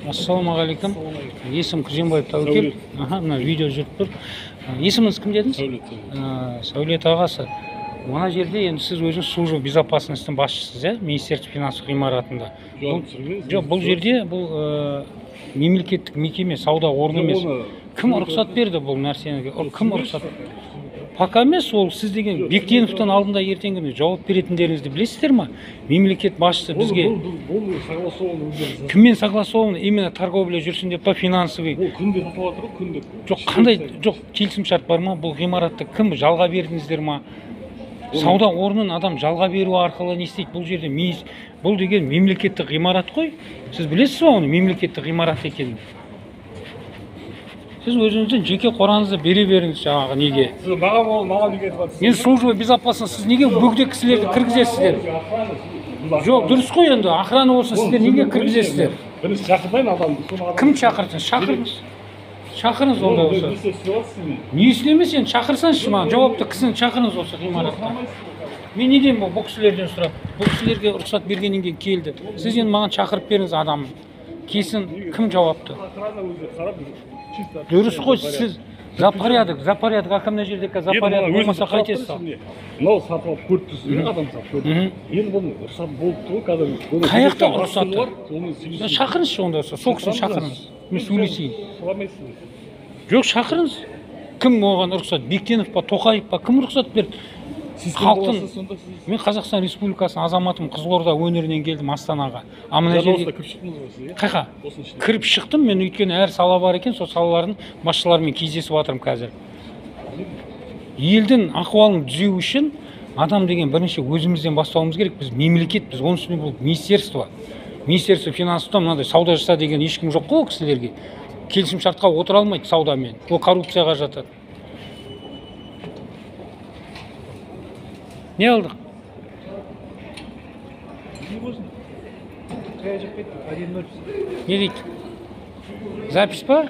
Ассалаумағалейкум. Есім Күзембаев Тәуекел. Мына видео жүріп тұр. Есіміңіз кім дедіңіз? Сәулет. Сәулет ағасы. Мына жерде енді сіз өзіңіз служба безопасностьтың басшысыз, Министерство финансов ғимаратында. Жоқ, бұл жерде бұл мемлекеттік мекеме, сауда орны емес. Кім рұқсат берді бұл нәрсеге? Кім рұқсат? Пока емес, ол сіз деген Бектеновтан алдында ертеңгі күні жауап беретіндеріңізді білесіздер ма? Мемлекет басшысы бізге кіммен согласован, именно торговля жүрсін деп па, финансовый. Ол күнде сатып жатыр, күнде. Жоқ, қандай, жоқ, келісімшарт бар ма? Бұл ғимаратты кім жалға бердіңіздер ма? Сауда орнын адам жалға беру арқылы не істейді? Бұл жерде бұл деген мемлекеттік ғимарат қой. Сіз білесіз ба оны мемлекеттік ғимарат екенін? Сіз өзіңіздің жеке қораңызды бере беріңіз жаңағы неге? Сіз маған неге айтып жатырсыз? Мен служба безопасности, сіз неге бөгде кісілерді кіргізесіздер? Жоқ, дұрыс қой енді, охрана болса сіздер неге кіргізесіздер? Бірінші шақыртайын адамды. Кім шақырсын? Шақырыңыз. Шақырыңыз онда болса. Несіне емес, енді шақырсаңызшы маған, жауапты кісіні шақырыңыз осы ғимаратқа. Мен неден бұл кісілерден сұрап, бұл кісілерге рұқсат бергеннен кейін келді. Сіз енді маған шақырып беріңіз адамын. Кесін, кім жауапты? Дұрыс қой, сіз за порядок, а кімді жердегі за порядок болмаса қайтесіз? Мынау сатып алып көрді, адам сатып көрді. Енді бұны рұқсат болып тұр, қазір. Қаяқта рұқсаты? Шақырыңызшы онда, сол кісіні шақырыңыз. Мен сөйлесейін. Жоқ, шақырыңыз. Кім оған рұқсат? Бектенов па, Тоқаев па, кім рұқсат берді? Халықтың, мен Қазақстан Республикасының азаматым, Қызылорда өңірінен келдім Астанаға. Мына жерде қайқа? Кіріп шықтым, мен өйткені әр сала бар екен, сол салалардың басшыларымен кездесіп жатырмын қазір. Елдің ахуалын түзеу үшін адам деген бірінші өзімізден бастауымыз керек. Біз мемлекет, біз оның үстіне бұл министерство. Министерство финансовта мынандай сауда жаса деген ешкім жоқ қой кісілерге. Келісімшартқа отыра алмайды саудамен. Ол коррупцияға жатады. Не алдық? Не дейді? Запись па?